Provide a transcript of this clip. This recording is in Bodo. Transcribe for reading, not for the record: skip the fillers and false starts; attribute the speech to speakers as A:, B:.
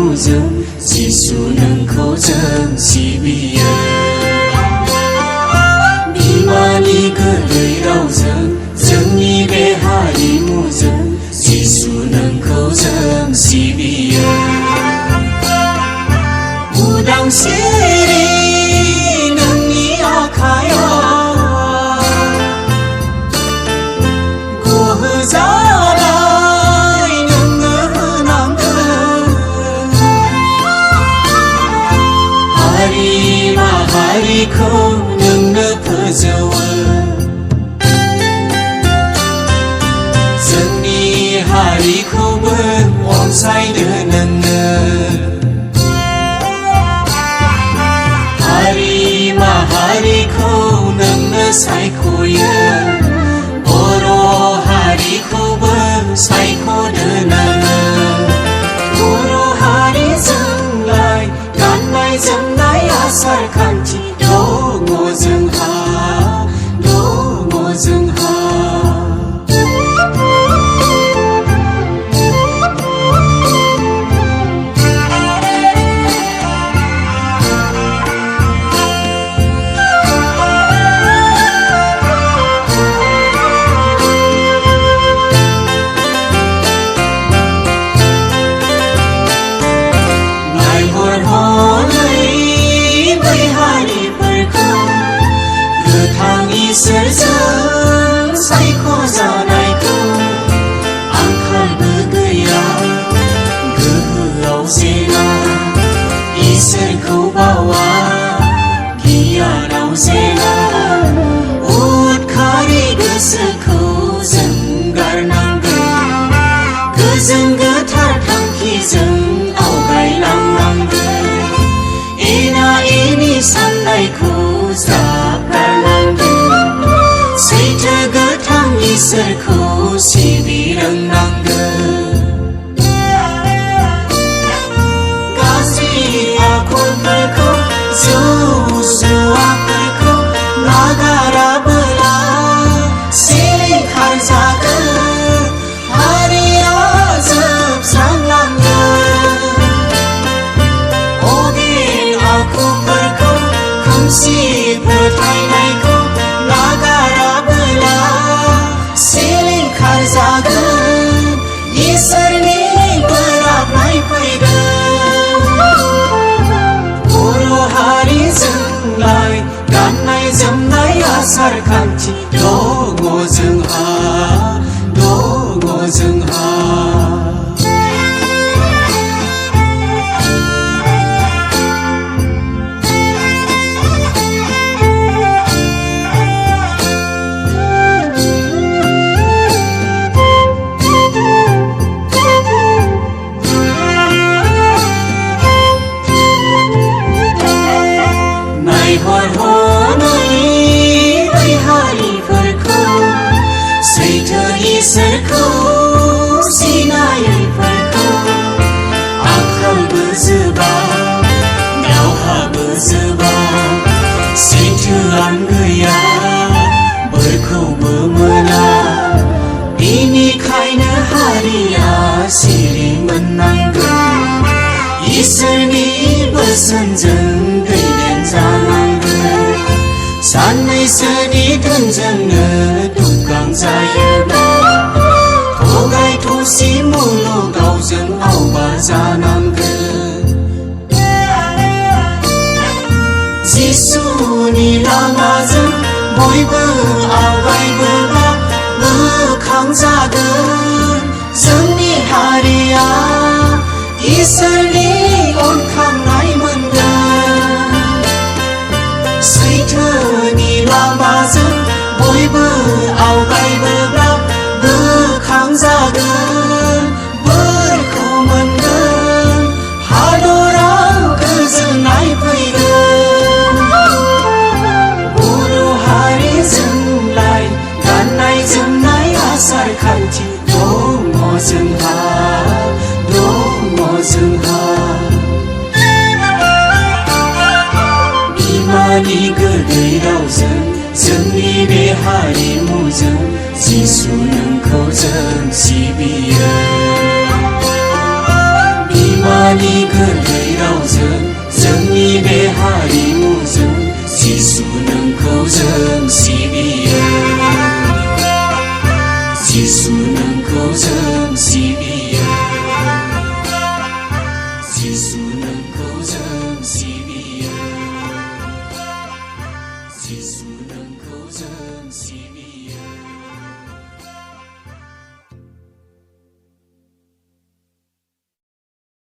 A: हारिमुजों जिसु नोंखौ जों सिबियो। बिमानि गोदै रावजों जोंनि बे हारिमुजों जिसु नोंखौ जों सिबियो। उदांस्रि नोंनि आखायाव गोहो जानाय नोंनो होनांगोन। हारि माहारिखौ नोंनो फोजौवो। जोंनि हारिखौबो अनसायनो नोंनो। हारि माहारिखौ नोंनो सायख'यो। बर' हारिखौबो सायख'दो नोङो। बर' हारिजोंलाय गाननाय जोमनाय आसार खान्थि दङ जोंहा, दङ जोंहा। इसोरजों सायख'जानायखौ आंखालबो गैया, गोहोआव जेना। इसोरखौ बावा, गियानाव जेना। उदखारि गोसोखौ जों गारनांगोन। गोजोन गोथार थांखिजों आवगायलांनांगोन। एना एनि साननायखौ ज्राब गारनांगोन। सैथो गोथां इसोरखौ सिबिरोंनांगोन। गाज्रि आखलफोरखौ जौजुवाफोरखौ नागाराबोला सिलिंखार जागोन। हारिया जोबस्रांलांगोन। अगिन आखुफोरखौ खोमसि फोथायनायखौ नागाराबोला सिलिंखार जागोन। इसोरनि बोराबनाय फैगोन। बर' हारिजोंलाय गाननाय जोमनाय आसार खान्थि दङ जोंहा, दङ जोंहा। इसोरखौ सिनायैफोरखौ आंखालबो जोबा, दावहाबो जोबा। सैथोआनो गैया, बोरखौबो मोना। बिनिखायनो हारिया सिरि मोननांगोन। इसोरनि बोसोनजों दैदेन जानांगोन। साननैसोनि धोनजोंनो दुगां जायोब्ला थगाय थसि मुलुगाव जों आवबा जानांगोन। जिसुनि लामाजों बयबो आवगायबोब्ला मोखां जागोन जोंनि हारिया। इसोरनि अनखांनाय मोनगोन। सैथोनि लामाजों बयबो आवगायबोब्ला मोखां जागोन, बोरखौ मोनगोन। हादराव गोजोननाय फैगोन। बर' हारिजोंलाय गाननाय जोमनाय आसार खान्थि दङ जोंहा, दङ जोंहा। बिमानि गोदै रावजों जोंनि बे हारिमुजों जिसु नोंखौ जों सिबियो। खामानि गोरलै रावजों जोंनि बे हारिमुजों जिसु नोंखौ जों सिबियो जिसु नोंखौ जों सिबियो जिसु नोंखौ जों सिबियो जिसु नोंखौ जों सिबियो